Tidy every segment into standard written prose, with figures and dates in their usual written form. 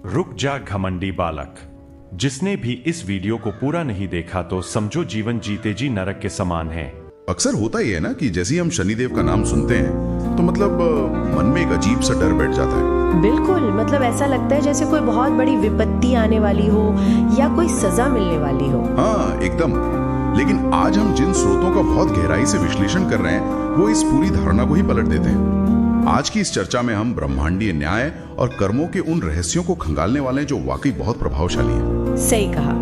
रुक जा घमंडी बालक। जिसने भी इस वीडियो को पूरा नहीं देखा तो समझो जीवन जीते जी नरक के समान है। अक्सर होता ही है ना कि जैसे ही हम शनिदेव का नाम सुनते हैं तो मतलब मन में एक अजीब सा डर बैठ जाता है। बिल्कुल, मतलब ऐसा लगता है जैसे कोई बहुत बड़ी विपत्ति आने वाली हो या कोई सजा मिलने वाली हो। हाँ एकदम। लेकिन आज हम जिन स्रोतों का बहुत गहराई से विश्लेषण कर रहे हैं वो इस पूरी धारणा को ही पलट देते हैं। आज की इस चर्चा में हम ब्रह्मांडीय न्याय और कर्मों के उन रहस्यों को खंगालने वाले हैं जो वाकई बहुत प्रभावशाली हैं। सही कहा।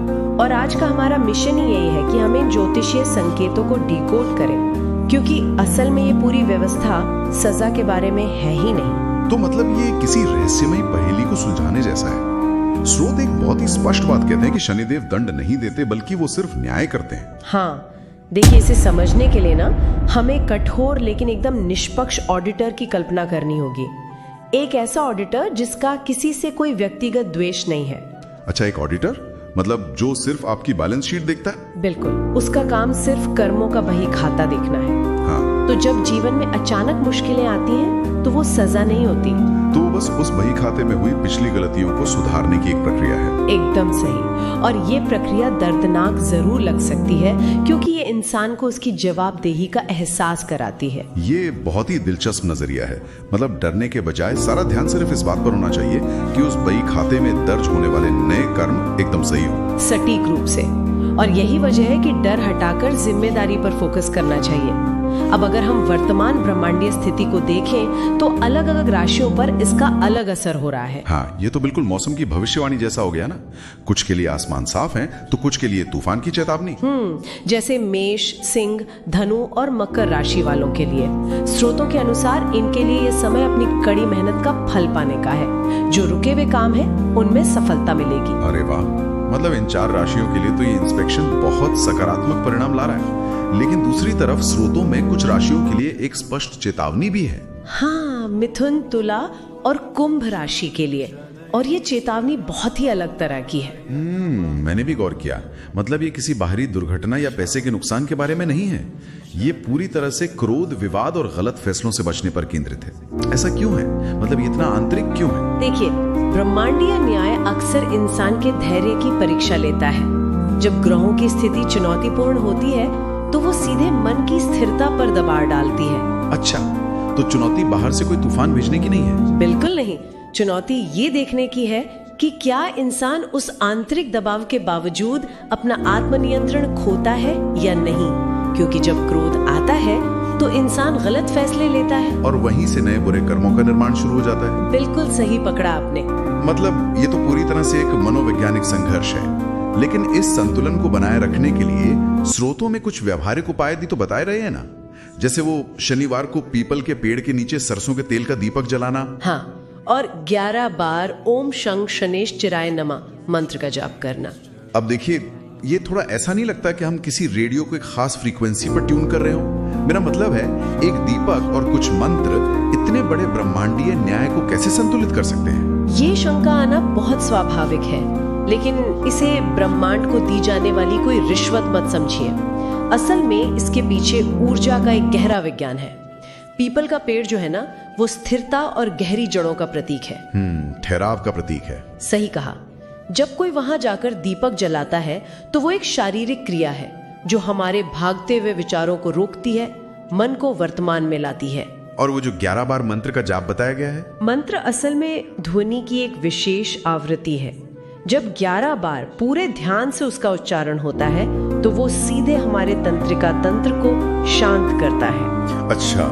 और आज का हमारा मिशन ही यही है कि हम इन ज्योतिषीय संकेतों को डिकोड करें, क्योंकि असल में ये पूरी व्यवस्था सजा के बारे में है ही नहीं। तो मतलब ये किसी रहस्यमयी पहेली को सुलझाने जैसा है। स्रोत एक बहुत ही स्पष्ट बात कहते हैं कि शनिदेव दंड नहीं देते बल्कि वो सिर्फ न्याय करते हैं। हाँ देखिए, इसे समझने के लिए ना हमें कठोर लेकिन एकदम निष्पक्ष ऑडिटर की कल्पना करनी होगी। एक ऐसा ऑडिटर जिसका किसी से कोई व्यक्तिगत द्वेष नहीं है। अच्छा, एक ऑडिटर मतलब जो सिर्फ आपकी बैलेंस शीट देखता है? बिल्कुल, उसका काम सिर्फ कर्मों का बही खाता देखना है। हाँ। तो जब जीवन में अचानक मुश्किलें आती हैं तो वो सजा नहीं होती, तो बस उस बही खाते में हुई पिछली गलतियों को सुधारने की एक प्रक्रिया है। एकदम सही। और ये प्रक्रिया दर्दनाक जरूर लग सकती है क्योंकि ये इंसान को उसकी जवाबदेही का एहसास कराती है। ये बहुत ही दिलचस्प नजरिया है। मतलब डरने के बजाय सारा ध्यान सिर्फ इस बात पर होना चाहिए कि उस बही खाते में दर्ज होने वाले नए कर्म एकदम सही हो, सटीक रूप से। और यही वजह है कि डर हटाकर जिम्मेदारी पर फोकस करना चाहिए। अब अगर हम वर्तमान ब्रह्मांडीय स्थिति को देखें तो अलग अलग राशियों पर इसका अलग असर हो रहा है। हाँ, ये तो बिल्कुल मौसम की भविष्यवाणी जैसा हो गया ना। कुछ के लिए आसमान साफ है तो कुछ के लिए तूफान की चेतावनी। जैसे मेष, सिंह, धनु और मकर राशि वालों के लिए स्रोतों के अनुसार इनके लिए यह समय अपनी कड़ी मेहनत का फल पाने का है। जो रुके हुए काम है उनमें सफलता मिलेगी। अरे वाह, मतलब इन 4 राशियों के लिए तो ये इंस्पेक्शन बहुत सकारात्मक परिणाम ला रहा है। लेकिन दूसरी तरफ स्रोतों में कुछ राशियों के लिए एक स्पष्ट चेतावनी भी है। हाँ, मिथुन, तुला और कुंभ राशि के लिए। और ये चेतावनी बहुत ही अलग तरह की है। मैंने भी गौर किया। मतलब ये किसी बाहरी दुर्घटना या पैसे के नुकसान के बारे में नहीं है। ये पूरी तरह से क्रोध, विवाद और गलत फैसलों से बचने पर केंद्रित है। ऐसा क्यों है? मतलब ये इतना आंतरिक क्यों है? देखिए, ब्रह्मांडीय न्याय अक्सर इंसान के धैर्य की परीक्षा लेता है। जब ग्रहों की स्थिति चुनौतीपूर्ण होती है तो वो सीधे मन की स्थिरता पर दबाव डालती है। अच्छा, तो चुनौती बाहर से कोई तूफान भेजने की नहीं है? बिल्कुल नहीं। चुनौती ये देखने की है कि क्या इंसान उस आंतरिक दबाव के बावजूद अपना आत्मनियंत्रण खोता है या नहीं। क्योंकि जब क्रोध आता है तो इंसान गलत फैसले लेता है और वहीं से नए बुरे कर्मों का निर्माण शुरू हो जाता है। बिल्कुल सही पकड़ा आपने। मतलब ये तो पूरी तरह से एक मनोवैज्ञानिक संघर्ष है। लेकिन इस संतुलन को बनाए रखने के लिए स्रोतों में कुछ व्यवहारिक उपाय भी तो बताए रहे हैं ना। जैसे वो शनिवार को पीपल के पेड़ के नीचे सरसों के तेल का दीपक जलाना। हाँ, और 11 बार ओम शं शनेश चिराय नमः मंत्र का जाप करना। अब देखिए, ये थोड़ा ऐसा नहीं लगता कि हम किसी रेडियो को एक खास फ्रीक्वेंसी पर ट्यून कर रहे हो? मेरा मतलब है, एक दीपक और कुछ मंत्र इतने बड़े ब्रह्मांडीय न्याय को कैसे संतुलित कर सकते हैं? ये शंका आना बहुत स्वाभाविक है, लेकिन इसे ब्रह्मांड को दी जाने वाली कोई रिश्वत मत समझिए। असल में इसके पीछे ऊर्जा का एक गहरा विज्ञान है। पीपल का पेड़ जो है ना, वो स्थिरता और गहरी जड़ों का प्रतीक है। ठहराव का प्रतीक है। सही कहा। जब कोई वहां जाकर दीपक जलाता है तो वो एक शारीरिक क्रिया है जो हमारे भागते हुए विचारों को रोकती है, मन को वर्तमान में लाती है। और वो जो 11 बार मंत्र का जाप बताया गया है, मंत्र असल में ध्वनि की एक विशेष आवृत्ति है। जब 11 बार पूरे ध्यान से उसका उच्चारण होता है तो वो सीधे हमारे तंत्रिका तंत्र को शांत करता है। अच्छा,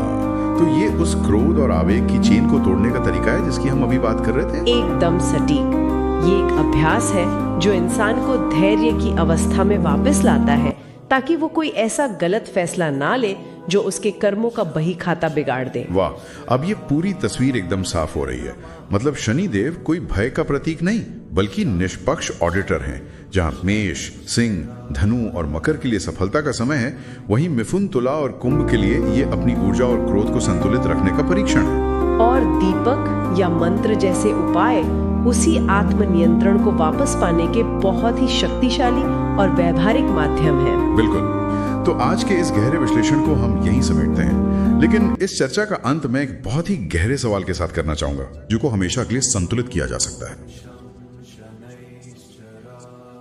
तो ये उस क्रोध और आवेग की चेन को तोड़ने का तरीका है जिसकी हम अभी बात कर रहे थे? एकदम सटीक। ये एक अभ्यास है जो इंसान को धैर्य की अवस्था में वापस लाता है ताकि वो कोई ऐसा गलत फैसला ना ले जो उसके कर्मों का बही खाता बिगाड़ दे। वाह, अब ये पूरी तस्वीर एकदम साफ हो रही है। मतलब शनिदेव कोई भय का प्रतीक नहीं बल्कि निष्पक्ष ऑडिटर हैं। जहां मेष, सिंह, धनु और मकर के लिए सफलता का समय है, वहीं मिथुन, तुला और कुंभ के लिए ये अपनी ऊर्जा और क्रोध को संतुलित रखने का परीक्षण है। और दीपक या मंत्र जैसे उपाय उसी आत्मनियंत्रण को वापस पाने के बहुत ही शक्तिशाली और व्यवहारिक माध्यम है। बिल्कुल। तो आज के इस गहरे विश्लेषण को हम यहीं समेटते हैं। लेकिन इस चर्चा का अंत मैं एक बहुत ही गहरे सवाल के साथ करना चाहूंगा, जो को हमेशा के लिए संतुलित किया जा सकता है। गुणैश्चरा